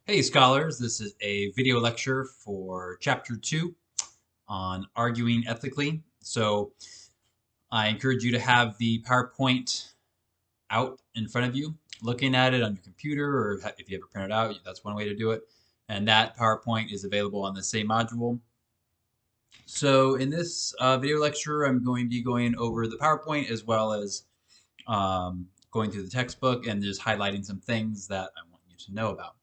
Hey scholars, this is a video lecture for chapter 2 on arguing ethically. So I encourage you to have the PowerPoint out in front of you, looking at it on your computer, or if you have it printed out, that's one way to do it. And that PowerPoint is available on the same module. So in this video lecture, I'm going to be going over the PowerPoint as well as going through the textbook and just highlighting some things that I want you to know about.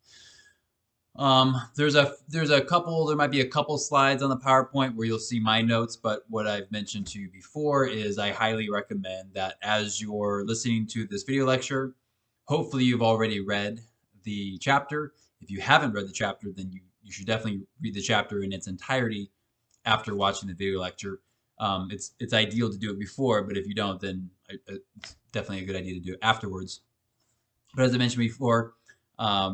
There might be a couple slides on the PowerPoint where you'll see my notes, but what I've mentioned to you before is I highly recommend that as you're listening to this video lecture, hopefully you've already read the chapter. If you haven't read the chapter, then you should definitely read the chapter in its entirety after watching the video lecture. It's ideal to do it before, but if you don't, then it's definitely a good idea to do it afterwards. But as I mentioned before,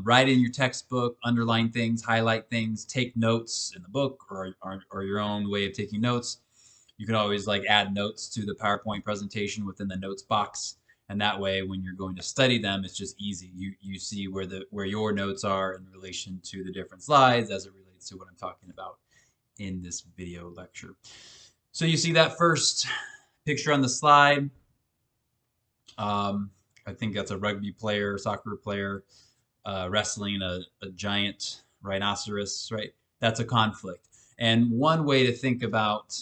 write in your textbook, underline things, highlight things, take notes in the book or your own way of taking notes. You can always add notes to the PowerPoint presentation within the notes box. And that way, when you're going to study them, it's just easy. You see where your notes are in relation to the different slides as it relates to what I'm talking about in this video lecture. So you see that first picture on the slide. I think that's a rugby player, soccer player, wrestling a giant rhinoceros, right? That's a conflict. And one way to think about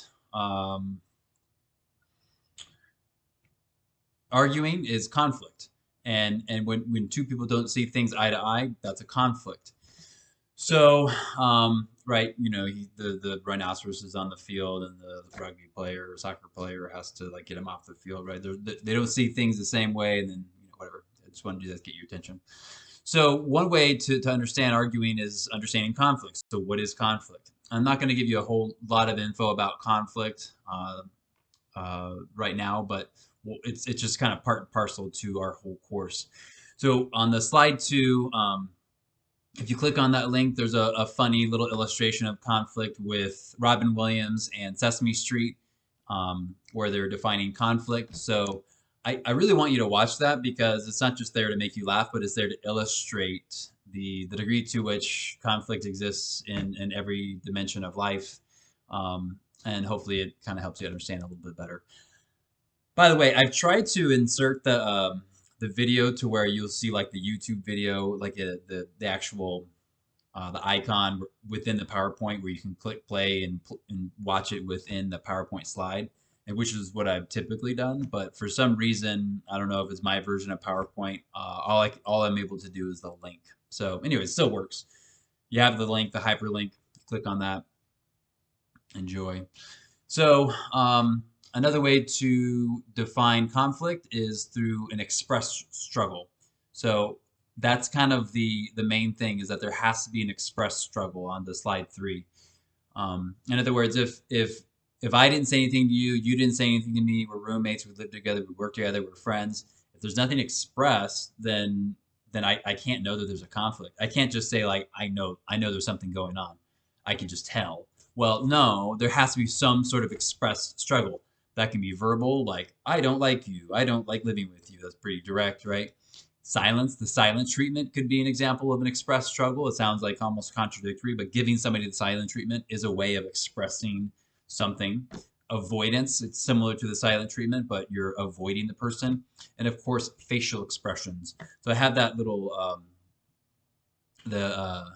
arguing is conflict. And when two people don't see things eye to eye, that's a conflict. So, right, the rhinoceros is on the field, and the rugby player or soccer player has to get him off the field, right? They don't see things the same way, and then whatever. I just want to do that to get your attention. So one way to understand arguing is understanding conflict. So what is conflict? I'm not going to give you a whole lot of info about conflict right now, but it's just kind of part and parcel to our whole course. So on the slide 2, if you click on that link, there's a funny little illustration of conflict with Robin Williams and Sesame Street, where they're defining conflict. So I really want you to watch that because it's not just there to make you laugh, but it's there to illustrate the degree to which conflict exists in every dimension of life. And hopefully it kind of helps you understand a little bit better. By the way, I've tried to insert the video to where you'll see the YouTube video, the actual the icon within the PowerPoint where you can click play and watch it within the PowerPoint slide, and which is what I've typically done. But for some reason, I don't know if it's my version of PowerPoint, all I'm able to do is the link. So anyway, it still works. You have the link, the hyperlink, click on that, enjoy. So another way to define conflict is through an expressed struggle. So that's kind of the main thing, is that there has to be an expressed struggle on the slide 3. In other words, if I didn't say anything to you, you didn't say anything to me, we're roommates, we live together, we work together, we're friends. If there's nothing expressed, then I can't know that there's a conflict. I can't just say I know there's something going on. I can just tell. Well, no, there has to be some sort of expressed struggle. That can be verbal, like, I don't like you, I don't like living with you. That's pretty direct, right? Silence, the silent treatment could be an example of an expressed struggle. It sounds like almost contradictory, but giving somebody the silent treatment is a way of expressing something. Avoidance, it's similar to the silent treatment, but you're avoiding the person. And of course, facial expressions. So I have that little, the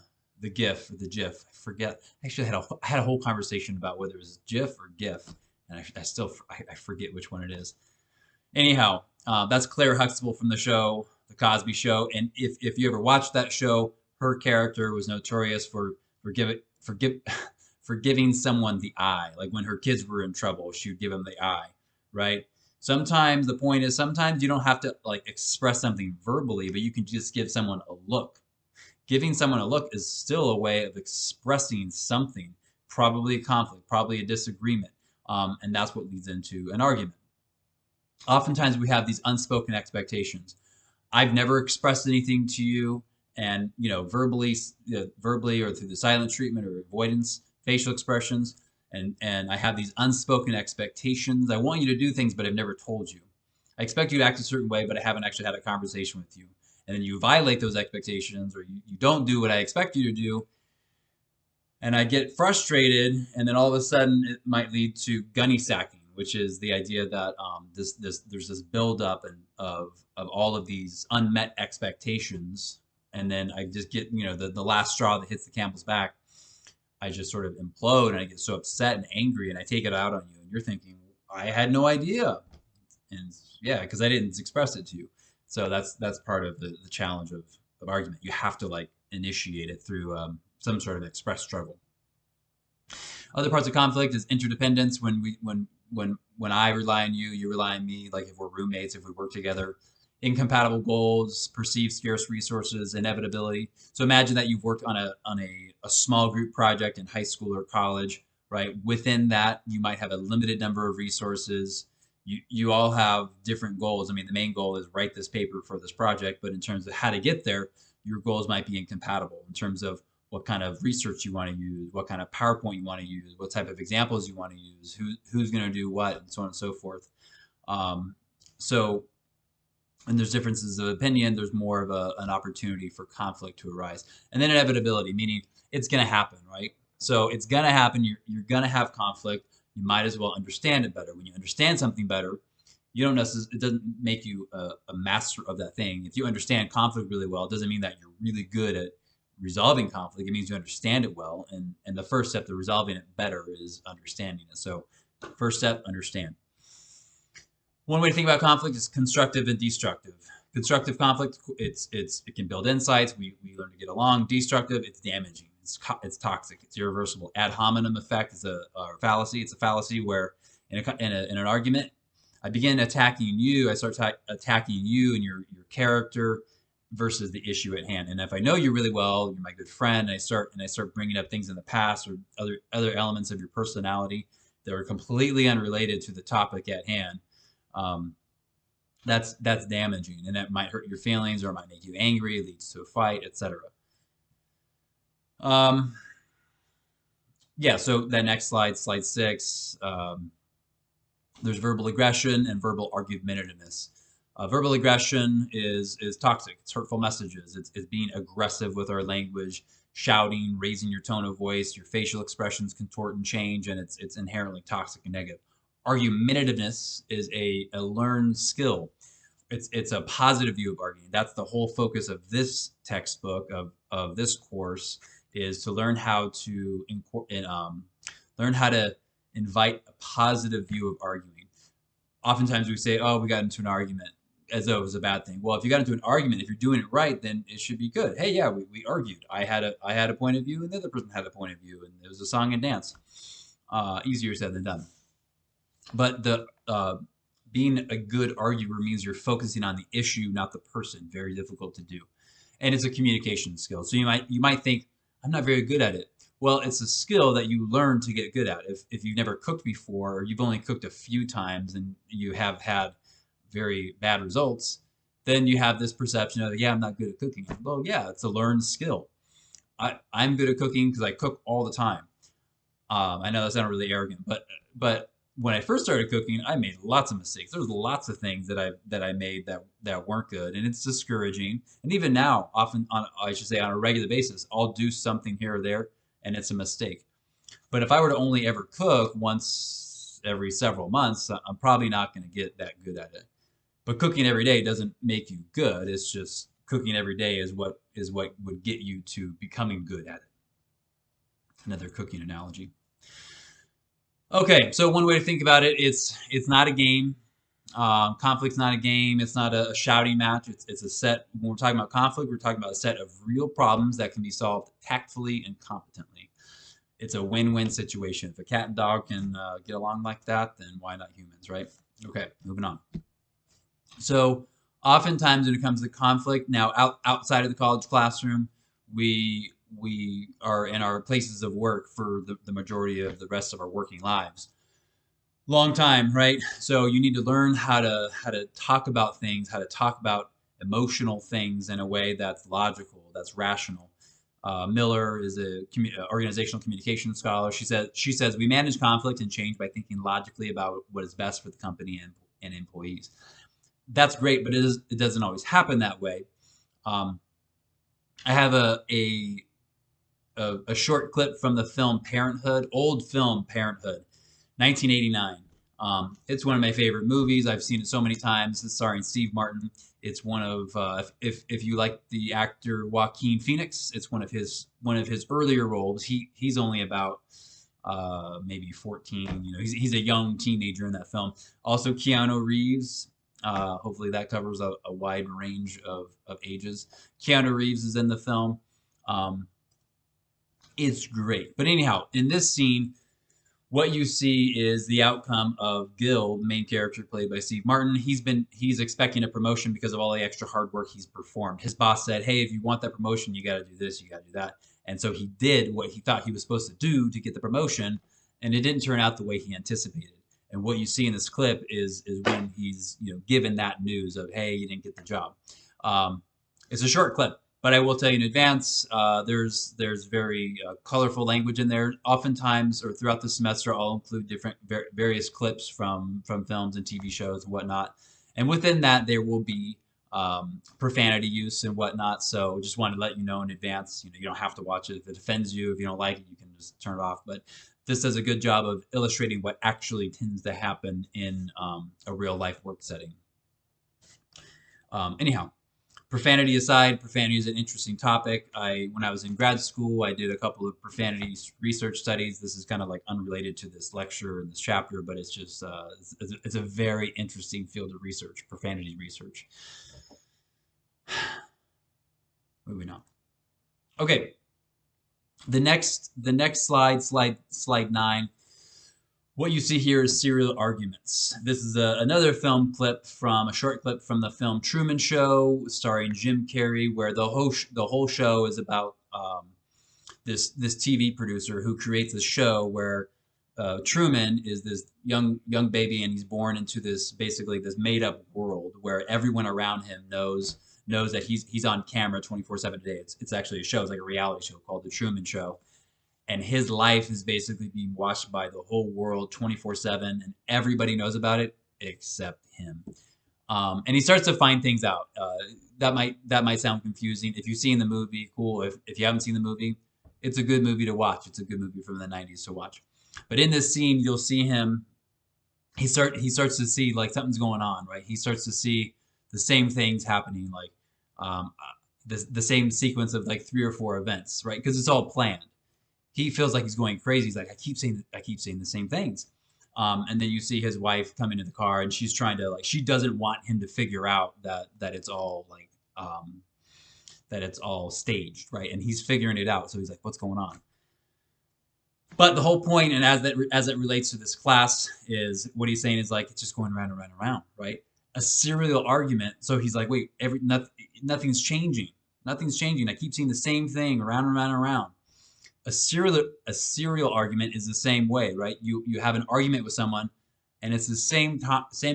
GIF, or the GIF, I forget. Actually, I had a whole conversation about whether it was GIF or GIF, and I forget which one it is. Anyhow, that's Claire Huxtable from the show, The Cosby Show, and if you ever watched that show, her character was notorious for giving someone the eye. Like when her kids were in trouble, she would give them the eye, right? Sometimes the point is, sometimes you don't have to express something verbally, but you can just give someone a look. Giving someone a look is still a way of expressing something, probably a conflict, probably a disagreement, and that's what leads into an argument. Oftentimes we have these unspoken expectations. I've never expressed anything to you, and verbally or through the silent treatment or avoidance, facial expressions, and I have these unspoken expectations. I want you to do things, but I've never told you. I expect you to act a certain way, but I haven't actually had a conversation with you. and then you violate those expectations, or you don't do what I expect you to do, and I get frustrated, and then all of a sudden it might lead to gunny sacking, which is the idea that there's this buildup of all of these unmet expectations, and then I just get, the last straw that hits the camel's back. I just sort of implode, and I get so upset and angry, and I take it out on you, and you're thinking, I had no idea, and yeah, because I didn't express it to you. So that's part of the challenge of argument. You have to like initiate it through some sort of express struggle. Other parts of conflict is interdependence. When I rely on you, you rely on me. Like if we're roommates, if we work together. Incompatible goals, perceived scarce resources, inevitability. So imagine that you've worked on a small group project in high school or college, right? Within that, you might have a limited number of resources. You all have different goals. I mean, the main goal is write this paper for this project, but in terms of how to get there, your goals might be incompatible in terms of what kind of research you want to use, what kind of PowerPoint you want to use, what type of examples you want to use, who's going to do what, and so on and so forth. And there's differences of opinion. There's more of an opportunity for conflict to arise. And then inevitability, meaning it's going to happen, right? So it's going to happen. You're going to have conflict. You might as well understand it better. When you understand something better, you don't necessarily, it doesn't make you a master of that thing. If you understand conflict really well, it doesn't mean that you're really good at resolving conflict. It means you understand it well. And the first step to resolving it better is understanding it. So first step, understand. One way to think about conflict is constructive and destructive. Constructive conflict, it can build insights. We learn to get along. Destructive, it's damaging. It's toxic. It's irreversible. Ad hominem effect is a fallacy. It's a fallacy where in an argument, I begin attacking you. I start attacking you and your character versus the issue at hand. And if I know you really well, you're my good friend, and I start bringing up things in the past or other elements of your personality that are completely unrelated to the topic at hand. That's damaging, and that might hurt your feelings, or it might make you angry, leads to a fight, etc. Yeah, so that next slide 6, there's verbal aggression and verbal argumentativeness. Verbal aggression is toxic. It's hurtful messages. It's being aggressive with our language, shouting, raising your tone of voice. Your facial expressions contort and change, and it's inherently toxic and negative. Argumentativeness is a learned skill. It's a positive view of arguing. That's the whole focus of this textbook of this course, is to learn how to invite a positive view of arguing. Oftentimes we say, "Oh, we got into an argument," as though it was a bad thing. Well, if you got into an argument, if you're doing it right, then it should be good. Hey, yeah, we argued. I had a point of view, and the other person had a point of view, and it was a song and dance. Easier said than done. But being a good arguer means you're focusing on the issue, not the person. Very difficult to do, and it's a communication skill. So you might think, I'm not very good at it. Well, it's a skill that you learn to get good at. If you've never cooked before, or you've only cooked a few times and you have had very bad results, then you have this perception of, yeah, I'm not good at cooking. Well, yeah, it's a learned skill. I'm good at cooking because I cook all the time. I know that's not really arrogant, but when I first started cooking, I made lots of mistakes. There was lots of things that I made that weren't good, and it's discouraging. And even now, often on a regular basis, I'll do something here or there, and it's a mistake. But if I were to only ever cook once every several months, I'm probably not going to get that good at it. But cooking every day doesn't make you good. It's just cooking every day is what would get you to becoming good at it. Another cooking analogy. Okay, so one way to think about it, it's not a game. Conflict's not a game. It's not a shouting match. It's a set. When we're talking about conflict, we're talking about a set of real problems that can be solved tactfully and competently. It's a win-win situation. If a cat and dog can get along like that, then why not humans, right? Okay, moving on. So oftentimes when it comes to conflict, now outside of the college classroom, we are in our places of work for the majority of the rest of our working lives. Long time, right? So you need to learn how to talk about things, how to talk about emotional things in a way that's logical, that's rational. Miller is a organizational communication scholar. She says we manage conflict and change by thinking logically about what is best for the company and employees. That's great, but it doesn't always happen that way. Um, I have a short clip from the film Parenthood, old film Parenthood, 1989. It's one of my favorite movies. I've seen it so many times. It's starring Steve Martin. It's one of if you like the actor Joaquin Phoenix, it's one of his earlier roles. He's only about maybe 14. You know, he's a young teenager in that film. Also Keanu Reeves. Hopefully that covers a wide range of ages. Keanu Reeves is in the film. Um, it's great. But anyhow, in this scene, what you see is the outcome of Gil, the main character played by Steve Martin. He's expecting a promotion because of all the extra hard work he's performed. His boss said, "Hey, if you want that promotion, you got to do this, you got to do that." And so he did what he thought he was supposed to do to get the promotion, and it didn't turn out the way he anticipated. And what you see in this clip is when he's given that news of, "Hey, you didn't get the job." Um, it's a short clip, but I will tell you in advance, there's very colorful language in there. Oftentimes, or throughout the semester, I'll include different various clips from films and TV shows and whatnot. And within that, there will be profanity use and whatnot. So just wanted to let you know in advance. You don't have to watch it. If it offends you, if you don't like it, you can just turn it off. But this does a good job of illustrating what actually tends to happen in a real life work setting. Anyhow. Profanity aside, profanity is an interesting topic. When I was in grad school, I did a couple of profanity research studies. This is kind of like unrelated to this lecture and this chapter, but it's just it's a very interesting field of research, profanity research. Moving on. Okay, the next slide 9. What you see here is serial arguments. This is another film clip from a short clip from the film Truman Show, starring Jim Carrey, where the whole show is about this TV producer who creates a show where Truman is this young baby, and he's born into this basically this made up world where everyone around him knows that he's on camera 24/7 a day. It's actually a show. It's like a reality show called The Truman Show. And his life is basically being watched by the whole world 24/7, and everybody knows about it except him. And he starts to find things out. That might sound confusing. If you've seen the movie, cool. If you haven't seen the movie, it's a good movie to watch. It's a good movie from the 90s to watch. But in this scene, you'll see him. He starts to see like something's going on, right? He starts to see the same things happening, like the same sequence of like 3 or 4 events, right? Because it's all planned. He feels like he's going crazy. He's like, I keep saying the same things. And then you see his wife come into the car, and she's trying to she doesn't want him to figure out that it's all that it's all staged, right? And he's figuring it out. So he's like, what's going on? But the whole point, and as it relates to this class, is what he's saying is like it's just going around and around and around, right? A serial argument. So he's like, wait, nothing's changing. Nothing's changing. I keep seeing the same thing around and around and around. A serial argument is the same way, right? You have an argument with someone, and it's the same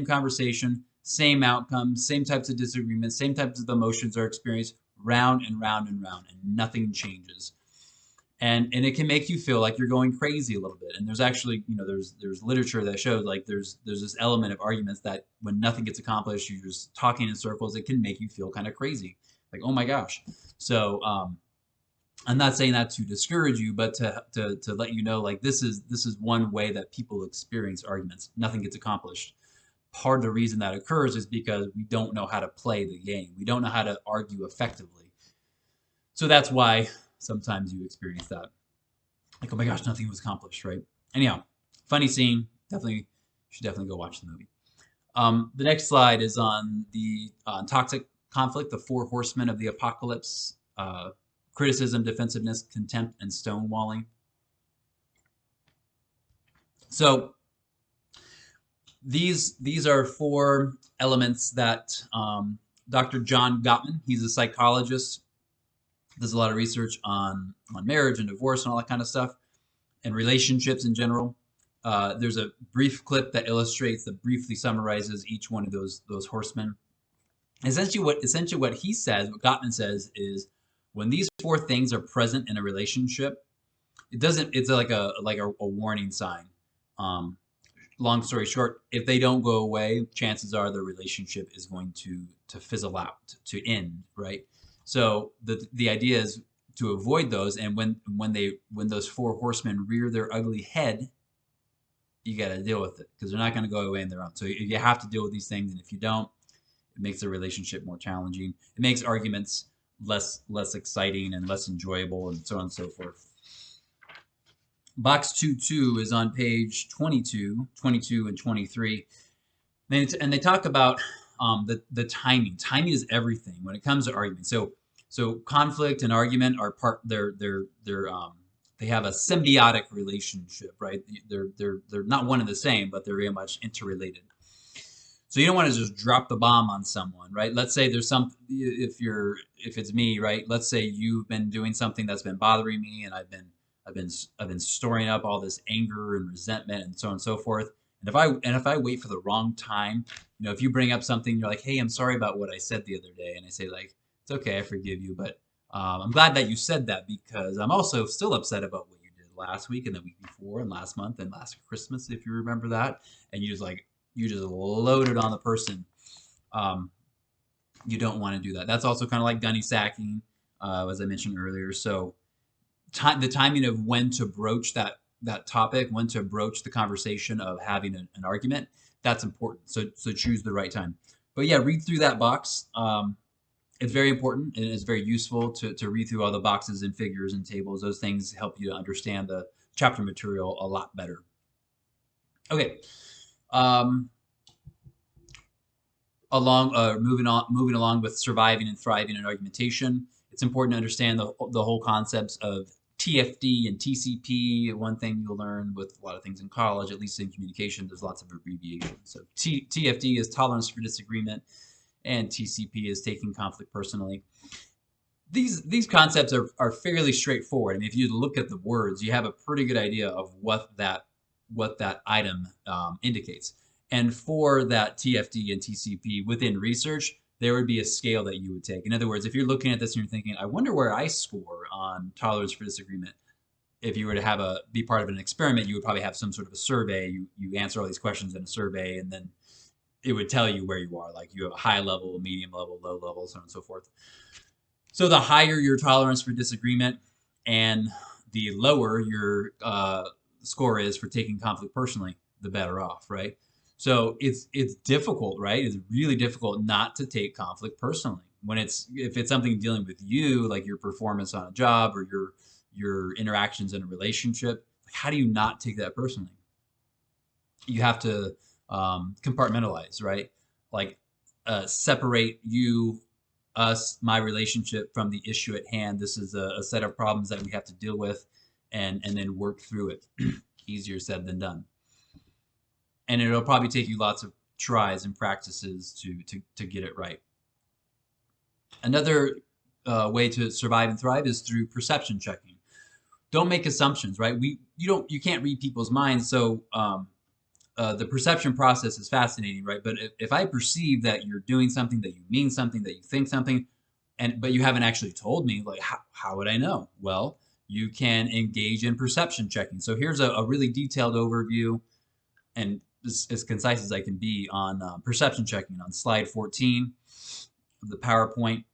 conversation, same outcome, same types of disagreements, same types of emotions are experienced round and round and round, and nothing changes. And it can make you feel like you're going crazy a little bit. And there's actually, there's literature that shows like there's this element of arguments that when nothing gets accomplished, you're just talking in circles. It can make you feel kind of crazy, like, oh my gosh. So I'm not saying that to discourage you, but to let you know, like this is one way that people experience arguments. Nothing gets accomplished. Part of the reason that occurs is because we don't know how to play the game. We don't know how to argue effectively. So that's why sometimes you experience that. Like, oh my gosh, nothing was accomplished, right? Anyhow, funny scene. Should definitely go watch the movie. The next slide is on the toxic conflict, the 4 horsemen of the apocalypse. Criticism, defensiveness, contempt, and stonewalling. So these are 4 elements that Dr. John Gottman, he's a psychologist, does a lot of research on marriage and divorce and all that kind of stuff, and relationships in general. There's a brief clip that briefly summarizes each one of those horsemen. Essentially what he says, what Gottman says, is when these 4 things are present in a relationship, it's like a warning sign. Long story short, if they don't go away, chances are the relationship is going to fizzle out, to end, right? So the idea is to avoid those, and when those four horsemen rear their ugly head, you got to deal with it because they're not going to go away on their own. So you have to deal with these things, and if you don't, it makes the relationship more challenging. It makes arguments less exciting and less enjoyable, and so on and so forth. Box 2.2 is on page 22, 22, and 23. And they talk about the timing. Timing is everything when it comes to argument. So conflict and argument are they have a symbiotic relationship, right? They're not one and the same, but they're very much interrelated. So you don't want to just drop the bomb on someone, right? Let's say there's if it's me, right? Let's say you've been doing something that's been bothering me, and I've been storing up all this anger and resentment and so on and so forth. And if I wait for the wrong time, if you bring up something, you're like, hey, I'm sorry about what I said the other day, and I say like, it's okay, I forgive you, but I'm glad that you said that because I'm also still upset about what you did last week and the week before and last month and last Christmas, if you remember that, and you just loaded on the person. You don't want to do that. That's also kind of like gunny sacking, as I mentioned earlier. So the timing of when to broach that topic, when to broach the conversation of having an argument, that's important. So choose the right time. But yeah, read through that box. It's very important and it's very useful to read through all the boxes and figures and tables. Those things help you to understand the chapter material a lot better. Okay. Moving along with surviving and thriving in argumentation, it's important to understand the whole concepts of TFD and TCP. One thing you'll learn with a lot of things in college, at least in communication, there's lots of abbreviations. So TFD is tolerance for disagreement, and TCP is taking conflict personally. These concepts are fairly straightforward. I mean, if you look at the words, you have a pretty good idea of what that item indicates. And for that TFD and TCP within research, there would be a scale that you would take. In other words, if you're looking at this and you're thinking, I wonder where I score on tolerance for disagreement. If you were to be part of an experiment, you would probably have some sort of a survey. You answer all these questions in a survey, and then it would tell you where you are. Like you have a high level, medium level, low level, so on and so forth. So the higher your tolerance for disagreement and the lower your score is for taking conflict personally, the better off, right? So it's difficult, right? It's really difficult not to take conflict personally if it's something dealing with you, like your performance on a job or your interactions in a relationship. How do you not take that personally? You have to compartmentalize, right? Like separate you, us, my relationship from the issue at hand. This is a set of problems that we have to deal with, and then work through it. Easier said than done. And it'll probably take you lots of tries and practices to get it right. Another way to survive and thrive is through perception checking. Don't make assumptions, right? You can't read people's minds, so the perception process is fascinating, right? But if I perceive that you're doing something, that you mean something, that you think something, but you haven't actually told me, like how would I know? Well, you can engage in perception checking. So here's a really detailed overview, and as concise as I can be on perception checking on slide 14 of the PowerPoint.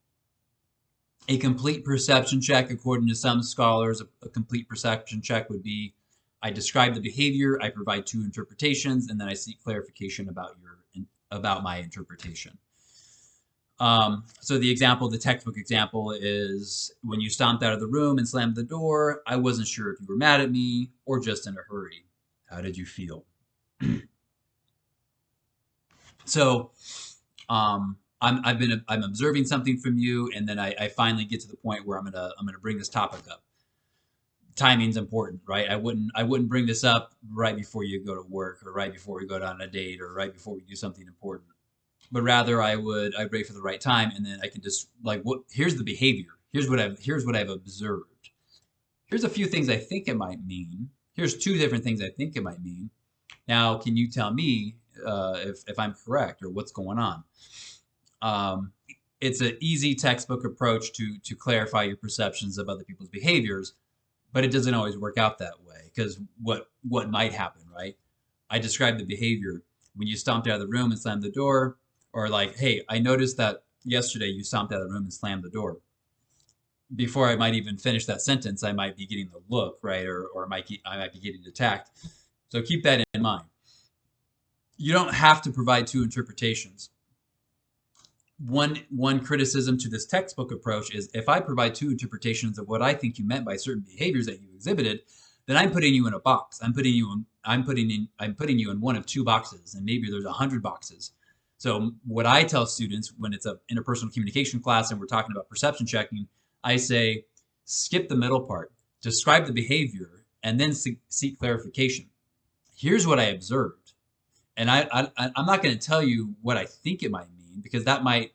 A complete perception check, according to some scholars, a complete perception check would be, I describe the behavior, I provide two interpretations, and then I seek clarification about my interpretation. So the textbook example is when you stomped out of the room and slammed the door, I wasn't sure if you were mad at me or just in a hurry. How did you feel? So I'm observing something from you, and then I finally get to the point where I'm gonna bring this topic up. Timing's important, right? I wouldn't bring this up right before you go to work or right before we go on a date or right before we do something important. But rather I'd wait for the right time, and then I can just here's the behavior. Here's what I've observed. Here's a few things I think it might mean. Here's two different things I think it might mean. Now, can you tell me if I'm correct or what's going on? It's an easy textbook approach to clarify your perceptions of other people's behaviors, but it doesn't always work out that way, because what might happen, right? I described the behavior when you stomped out of the room and slammed the door, or like, hey, I noticed that yesterday you stomped out of the room and slammed the door. before I might even finish that sentence, I might be getting the look, right? Or I might be getting attacked. So keep that in mind. You don't have to provide two interpretations. One criticism to this textbook approach is if I provide two interpretations of what I think you meant by certain behaviors that you exhibited, then I'm putting you in a box. I'm putting you in one of two boxes, and maybe there's 100 boxes. So what I tell students when it's a interpersonal communication class and we're talking about perception checking, I say skip the middle part, describe the behavior, and then seek clarification. Here's what I observed, and I'm not going to tell you what I think it might mean, because that might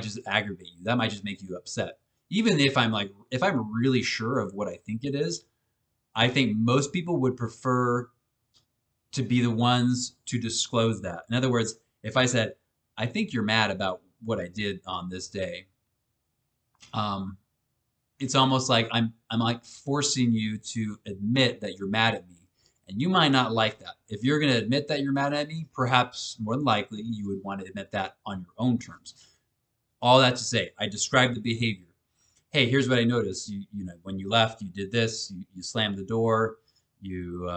just aggravate you. That might just make you upset. Even if I'm really sure of what I think it is, I think most people would prefer to be the ones to disclose that. In other words, if I said, I think you're mad about what I did on this day, it's almost like I'm like forcing you to admit that you're mad at me. And you might not like that. If you're going to admit that you're mad at me, perhaps more than likely you would want to admit that on your own terms. All that to say, I described the behavior. Hey, here's what I noticed. You know, when you left, you did this. You slammed the door. You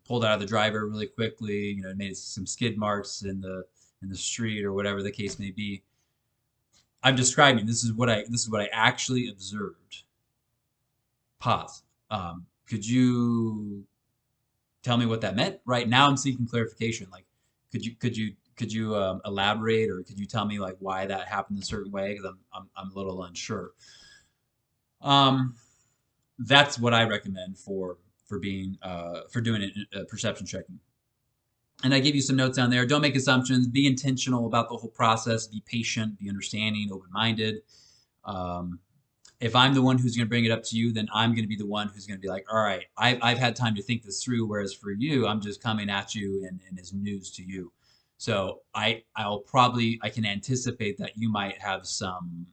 pulled out of the driver really quickly. You know, made some skid marks in the street or whatever the case may be. I'm describing. This is what I actually observed. Pause. Could you tell me what that meant? Right now, I'm seeking clarification. Like, could you elaborate, or could you tell me like why that happened a certain way? Because I'm a little unsure. That's what I recommend for doing perception checking. And I give you some notes down there. Don't make assumptions. Be intentional about the whole process. Be patient. Be understanding. Open-minded. If I'm the one who's going to bring it up to you, then I'm going to be the one who's going to be like, all right, I've had time to think this through. Whereas for you, I'm just coming at you and it's news to you. So I can anticipate that you might have some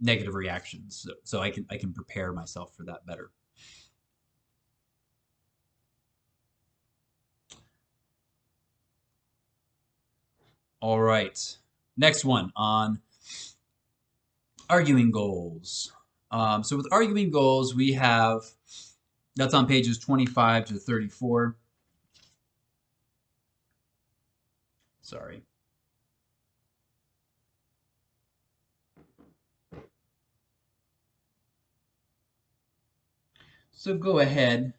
negative reactions. So I can prepare myself for that better. All right, next one on arguing goals. So with arguing goals, we have, that's on pages 25 to 34. Sorry. So go ahead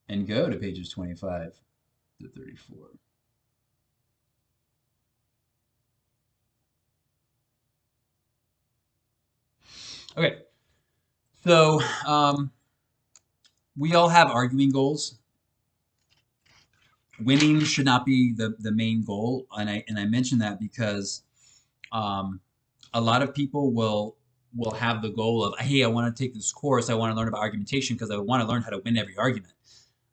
and go to pages 25 to 34. Okay, so we all have arguing goals. Winning should not be the main goal, and I mention that because a lot of people will have the goal of, hey, I want to take this course, I want to learn about argumentation because I want to learn how to win every argument.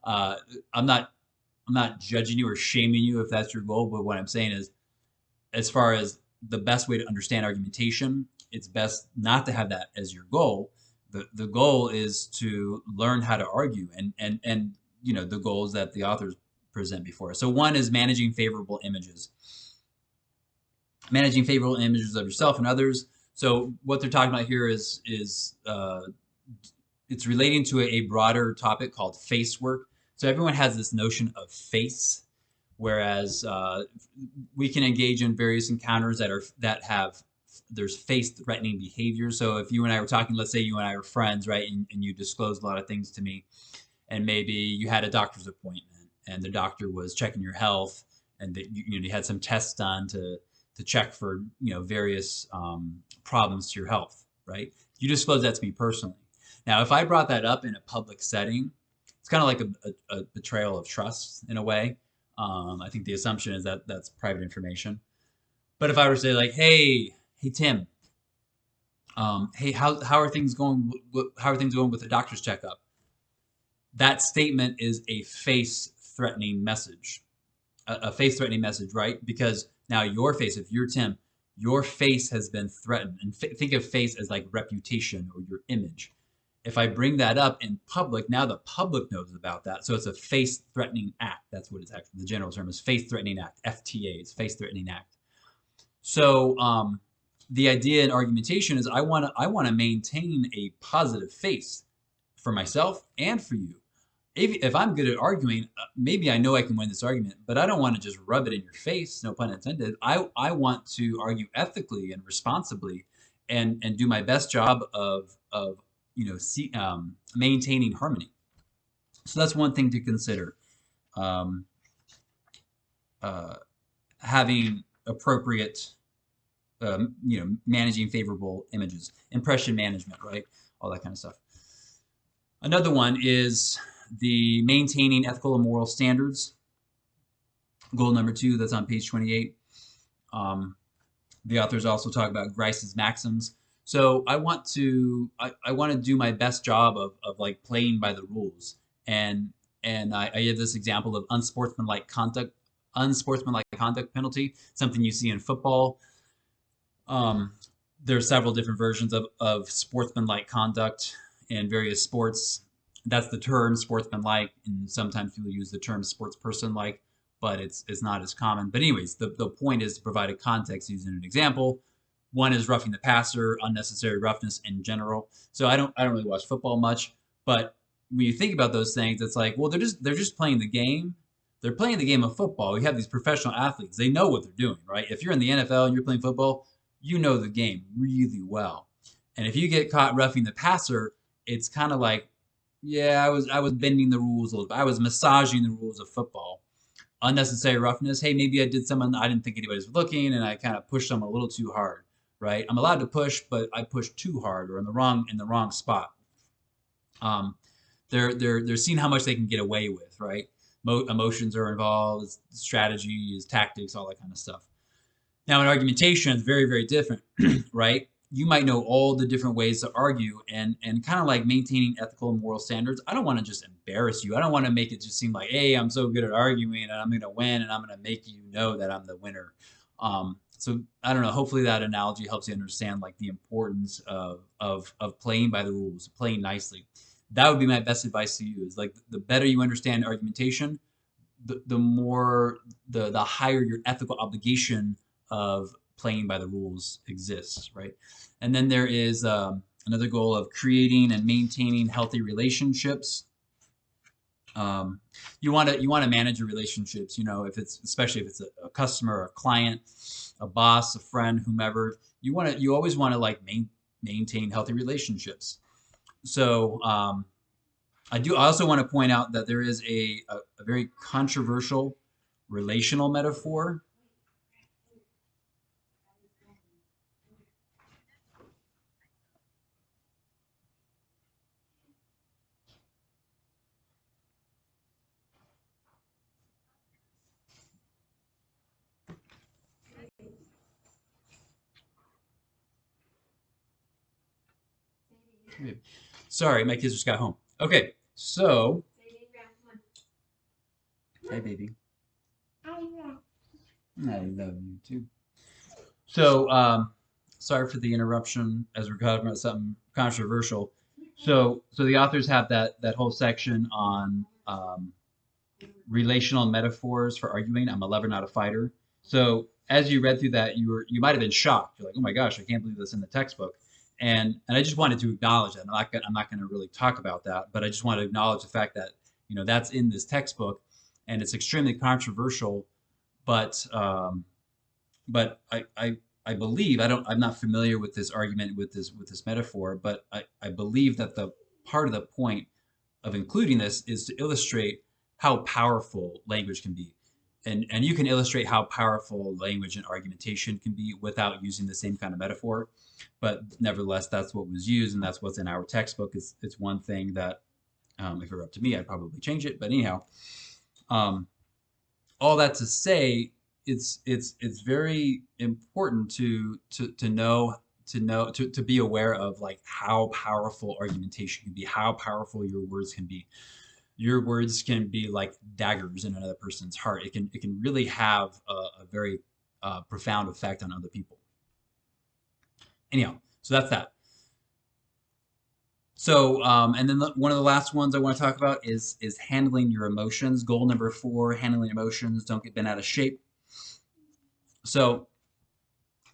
I'm not judging you or shaming you if that's your goal, but what I'm saying is, as far as the best way to understand argumentation, it's best not to have that as your goal. The goal is to learn how to argue, and you know, the goals that the authors present before us. So one is managing favorable images. Managing favorable images of yourself and others. So what they're talking about here is it's relating to a broader topic called face work. So everyone has this notion of face, whereas we can engage in various encounters there's face-threatening behavior. So if you and I were talking, let's say you and I are friends, right, and you disclosed a lot of things to me, and maybe you had a doctor's appointment, and the doctor was checking your health, and that you had some tests done to check for various problems to your health, right? You disclose that to me personally. Now, if I brought that up in a public setting, it's kind of like a betrayal of trust in a way. I think the assumption is that that's private information. But if I were to say like, hey Tim, hey, how are things going? How are things going with the doctor's checkup? That statement is a face-threatening message. A face-threatening message, right? Because now your face, if you're Tim, your face has been threatened. And think of face as like reputation or your image. If I bring that up in public, now the public knows about that. So it's a face-threatening act. That's what it's actually, the general term is face-threatening act. FTA is face-threatening act. So the idea in argumentation is I want to maintain a positive face for myself and for you. If I'm good at arguing, maybe I know I can win this argument, but I don't want to just rub it in your face, no pun intended. I want to argue ethically and responsibly, and do my best job of maintaining harmony. So that's one thing to consider. Um, uh, Having appropriate, managing favorable images, impression management, right? All that kind of stuff. Another one is the maintaining ethical and moral standards. Goal number 2, that's on page 28. The authors also talk about Grice's maxims. So I want to do my best job of like playing by the rules. And I give this example of unsportsmanlike conduct penalty, something you see in football. There are several different versions of sportsmanlike conduct in various sports. That's the term sportsmanlike, and sometimes people use the term sportsperson-like, but it's not as common. But anyways, the point is to provide a context using an example. One is roughing the passer, unnecessary roughness in general. So I don't really watch football much, but when you think about those things, it's like, well, they're just playing the game. They're playing the game of football. We have these professional athletes. They know what they're doing, right? If you're in the NFL and you're playing football, you know the game really well. And if you get caught roughing the passer, it's kind of like, yeah, I was bending the rules a little bit. I was massaging the rules of football. Unnecessary roughness. Hey, maybe I did something I didn't think anybody was looking, and I kind of pushed them a little too hard, right? I'm allowed to push, but I pushed too hard or in the wrong spot. They're seeing how much they can get away with, right? Emotions are involved, strategies, tactics, all that kind of stuff. Now, in argumentation, it's very, very different, right? You might know all the different ways to argue, and kind of like maintaining ethical and moral standards. I don't want to just embarrass you. I don't want to make it just seem like, hey, I'm so good at arguing and I'm going to win and I'm going to make you know that I'm the winner. So I don't know. Hopefully that analogy helps you understand like the importance of playing by the rules, playing nicely. That would be my best advice to you. Is like the better you understand argumentation, the more the higher your ethical obligation of playing by the rules exists, right? And then there is another goal of creating and maintaining healthy relationships. You want to manage your relationships. Especially if it's a customer, a client, a boss, a friend, whomever. You always want to like maintain healthy relationships. So I also want to point out that there is a very controversial relational metaphor. Sorry, my kids just got home. Okay, so. Hi, baby. I love you too. So, sorry for the interruption as we're talking about something controversial. So the authors have that whole section on relational metaphors for arguing. I'm a lover, not a fighter. So as you read through that, you might have been shocked. You're like, oh my gosh, I can't believe this in the textbook. And I just wanted to acknowledge that. I'm not going to really talk about that, but I just want to acknowledge the fact that that's in this textbook, and it's extremely controversial. But I believe I'm not familiar with this argument with this metaphor, but I believe that the part of the point of including this is to illustrate how powerful language can be. And you can illustrate how powerful language and argumentation can be without using the same kind of metaphor. But nevertheless, that's what was used, and that's what's in our textbook. It's one thing that, if it were up to me, I'd probably change it. But anyhow, all that to say, it's very important to know to be aware of like how powerful argumentation can be, how powerful your words can be. Your words can be like daggers in another person's heart. It can really have a very profound effect on other people. Anyhow, so that's that. So, and then one of the last ones I want to talk about is handling your emotions. Goal number 4, handling emotions. Don't get bent out of shape. So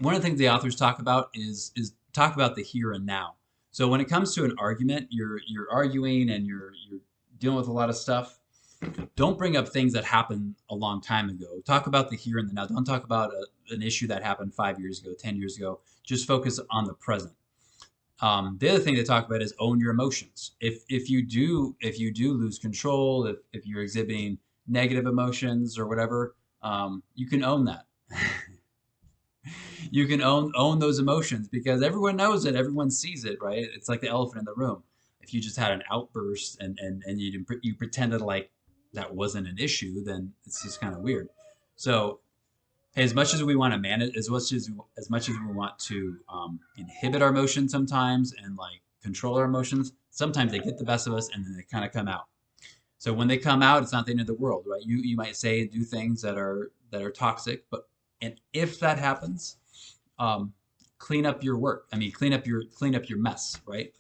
one of the things the authors talk about is talk about the here and now. So when it comes to an argument, you're arguing and you're dealing with a lot of stuff. Don't bring up things that happened a long time ago. Talk about the here and the now. Don't talk about an issue that happened 5 years ago, 10 years ago. Just focus on the present. The other thing they talk about is own your emotions. If you do lose control, if you're exhibiting negative emotions or whatever, you can own that. You can own those emotions because everyone knows it, everyone sees it, right? It's like the elephant in the room. If you just had an outburst and you pretended like that wasn't an issue, then it's just kind of weird. So as much as we want to manage, as much as we want to inhibit our emotions sometimes and like control our emotions, sometimes they get the best of us and then they kind of come out. So when they come out, it's not the end of the world, right? You might say and do things that are toxic, but and if that happens, clean up your work. I mean, clean up your mess, right?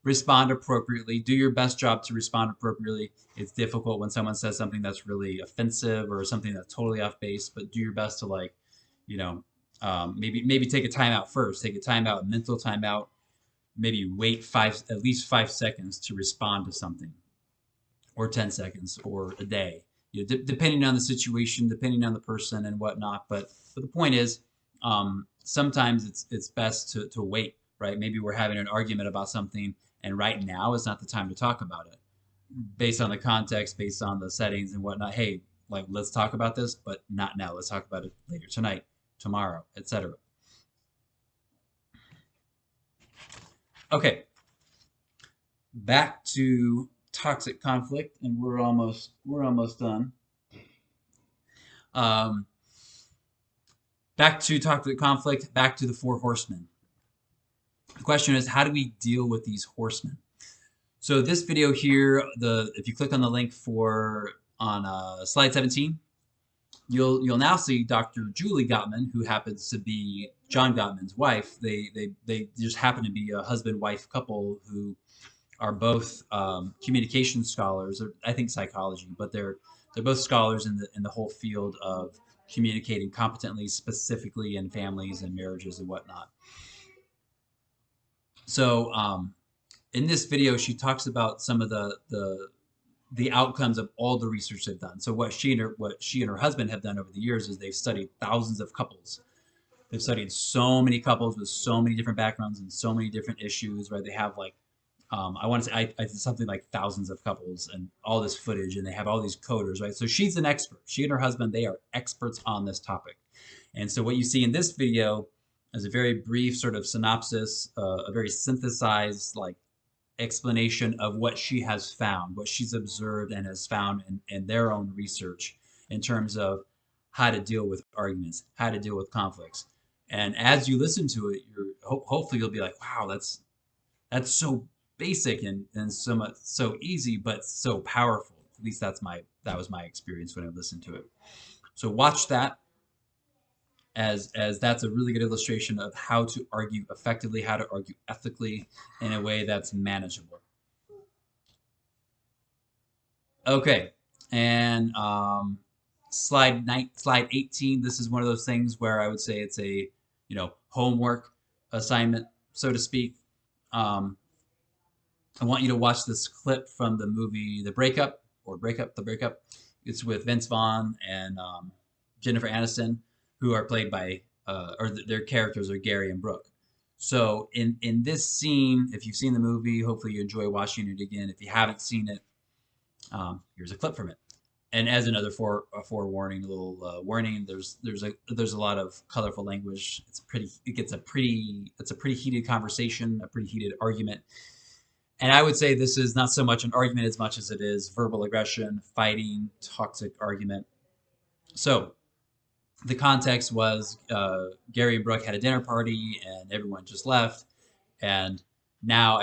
Respond appropriately. Do your best job to respond appropriately. It's difficult when someone says something that's really offensive or something that's totally off base, but do your best to like, you know, maybe take a time out first. Take a time out, a mental time out. Maybe wait at least 5 seconds to respond to something, or 10 seconds, or a day. Depending on the situation, depending on the person and whatnot. But the point is, sometimes it's best to wait, right? Maybe we're having an argument about something, and right now is not the time to talk about it, based on the context, based on the settings and whatnot. Hey, like let's talk about this, but not now. Let's talk about it later tonight, tomorrow, etc. Okay, back to toxic conflict, and we're almost done. Um, Back to toxic conflict. Back to the four horsemen. The question is, how do we deal with these horsemen? So this video here, if you click on the link on slide 17, you'll now see Dr. Julie Gottman, who happens to be John Gottman's wife. They just happen to be a husband-wife couple who are both communication scholars, or I think psychology, but they're both scholars in the whole field of communicating competently, specifically in families and marriages and whatnot. So in this video, she talks about some of the outcomes of all the research they've done. So what she and her husband have done over the years is they've studied thousands of couples. They've studied so many couples with so many different backgrounds and so many different issues, right? They have like I want to say I did something like thousands of couples and all this footage, and they have all these coders, right? So she's an expert. She and her husband, they are experts on this topic. And so what you see in this video is a very brief sort of synopsis, a very synthesized like explanation of what she has found, what she's observed and has found in their own research in terms of how to deal with arguments, how to deal with conflicts. And as you listen to it, hopefully you'll be like, wow, that's so basic and so easy, but so powerful. At least that was my experience when I listened to it. So watch that, as that's a really good illustration of how to argue effectively, how to argue ethically in a way that's manageable. Okay, and slide 18. This is one of those things where I would say it's a homework assignment, so to speak. I want you to watch this clip from the movie The Breakup, or The Breakup. It's with Vince Vaughn and Jennifer Aniston, who are played by, their characters are Gary and Brooke. So in this scene, if you've seen the movie, hopefully you enjoy watching it again. If you haven't seen it, here's a clip from it. And as another forewarning, a little warning, there's a lot of colorful language. It's a pretty heated conversation, a pretty heated argument. And I would say this is not so much an argument as much as it is verbal aggression, fighting, toxic argument. So the context was Gary and Brooke had a dinner party and everyone just left, and now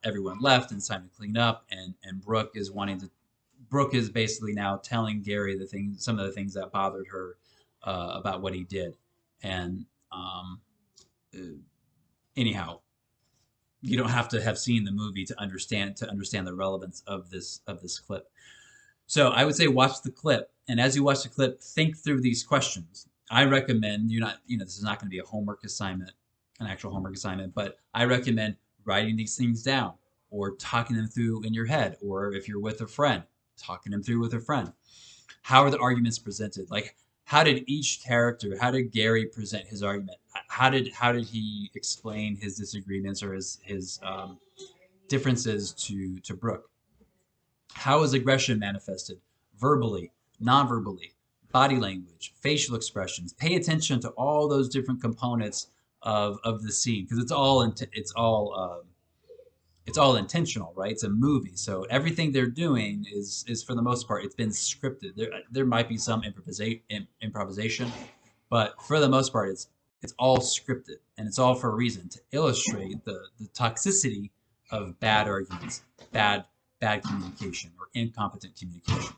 everyone left and it's time to clean up, and Brooke is basically now telling Gary some of the things that bothered her about what he did. And anyhow, you don't have to have seen the movie to understand the relevance of this clip. So I would say watch the clip, and as you watch the clip, think through these questions. I recommend you not, this is not going to be a homework assignment, an actual homework assignment, but I recommend writing these things down or talking them through in your head, or if you're with a friend, talking them through with a friend. How are the arguments presented? Like, how did each character, how did Gary present his argument? How did he explain his disagreements or his differences to Brooke? How is aggression manifested? Verbally, non-verbally, body language, facial expressions. Pay attention to all those different components of the scene because it's all intentional, right? It's a movie, so everything they're doing is for the most part it's been scripted. There might be some improvisation, but for the most part it's all scripted and it's all for a reason to illustrate the toxicity of bad arguments, bad bad communication or incompetent communication.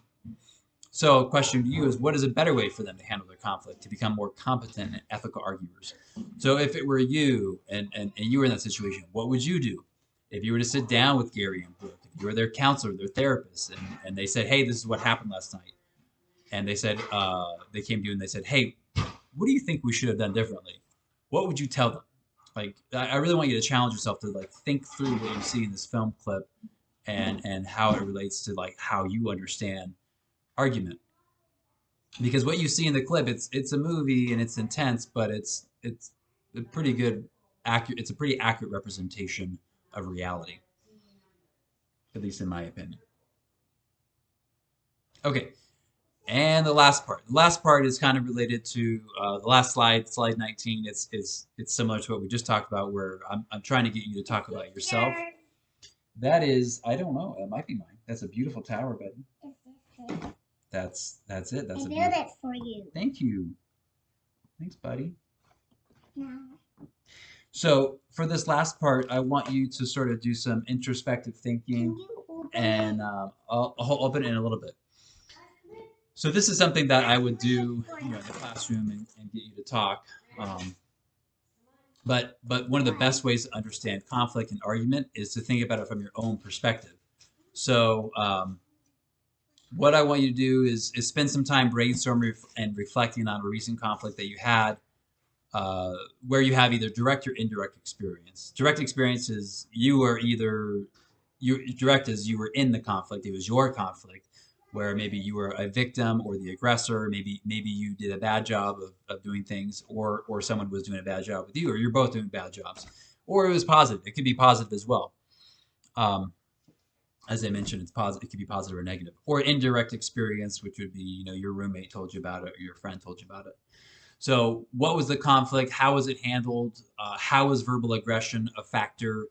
So, a question to you is what is a better way for them to handle their conflict to become more competent and ethical arguers? So, if it were you and you were in that situation, what would you do? If you were to sit down with Gary and Brooke, if you were their counselor, their therapist, and they said, hey, this is what happened last night. And they said, they came to you and they said, hey, what do you think we should have done differently? What would you tell them? Like, I really want you to challenge yourself to like think through what you see in this film clip and how it relates to like how you understand argument. Because what you see in the clip, it's a movie and it's intense, but it's a pretty good accurate. It's a pretty accurate representation of reality, at least in my opinion. Okay, and the last part. The last part is kind of related to the last slide, slide 19. It's similar to what we just talked about, where I'm trying to get you to talk about yourself. That is, I don't know. It might be mine. That's a beautiful tower, buddy. That's it. That's I a built it for you. Thank you. Thanks, buddy. No. So for this last part, I want you to sort of do some introspective thinking, and I'll open it in a little bit. So this is something that I would do, in the classroom and get you to talk. But one of the best ways to understand conflict and argument is to think about it from your own perspective. So what I want you to do is spend some time brainstorming and reflecting on a recent conflict that you had, where you have either direct or indirect experience. Direct experience is direct as you were in the conflict. It was your conflict, where maybe you were a victim or the aggressor. Maybe you did a bad job of doing things, or someone was doing a bad job with you, or you're both doing bad jobs, or it was positive. It could be positive as well. As I mentioned, it's positive. It could be positive or negative, or indirect experience, which would be your roommate told you about it, or your friend told you about it. So, what was the conflict? How was it handled? How was verbal aggression a factor?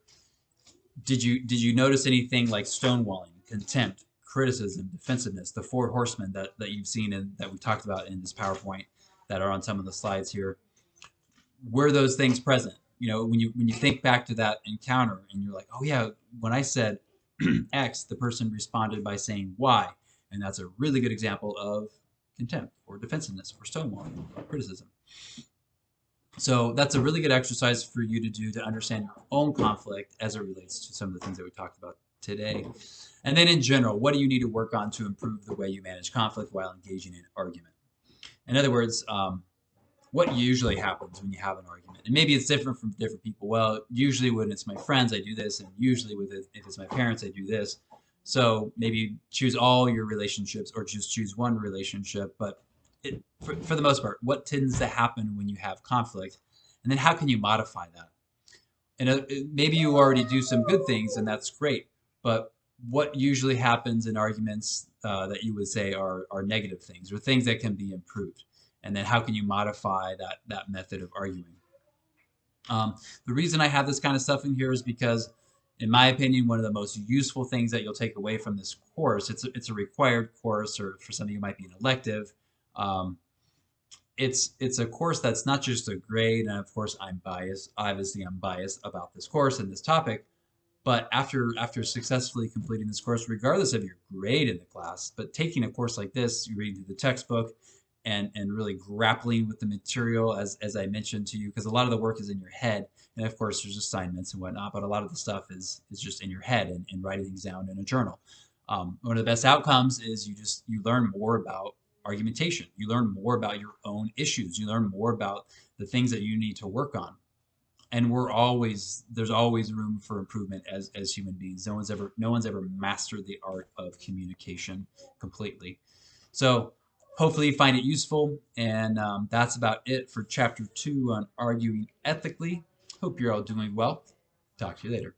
Did you notice anything like stonewalling, contempt, criticism, defensiveness, the four horsemen that you've seen and that we talked about in this PowerPoint that are on some of the slides here? Were those things present? When you think back to that encounter and you're like, oh yeah, when I said X, the person responded by saying Y, and that's a really good example of contempt or defensiveness or stonewalling or criticism. So that's a really good exercise for you to do to understand your own conflict as it relates to some of the things that we talked about today. And then in general, what do you need to work on to improve the way you manage conflict while engaging in argument? In other words, what usually happens when you have an argument? And maybe it's different from different people. Well, usually when it's my friends, I do this, and usually if it's my parents, I do this. So maybe choose all your relationships or just choose one relationship. But for the most part, what tends to happen when you have conflict? And then how can you modify that? And maybe you already do some good things, and that's great. But what usually happens in arguments that you would say are negative things or things that can be improved? And then how can you modify that method of arguing? The reason I have this kind of stuff in here is because, in my opinion, one of the most useful things that you'll take away from this course, it's a required course, or for some of you it might be an elective. It's a course that's not just a grade, and of course I'm biased. Obviously, I'm biased about this course and this topic. But after successfully completing this course, regardless of your grade in the class, but taking a course like this, you read through the textbook and really grappling with the material, as I mentioned to you, because a lot of the work is in your head. And of course, there's assignments and whatnot, but a lot of the stuff is just in your head and writing things down in a journal. One of the best outcomes is you learn more about argumentation. You learn more about your own issues. You learn more about the things that you need to work on. And there's always room for improvement as human beings. No one's ever mastered the art of communication completely. So hopefully you find it useful. And that's about it for chapter 2 on arguing ethically. Hope you're all doing well. Talk to you later.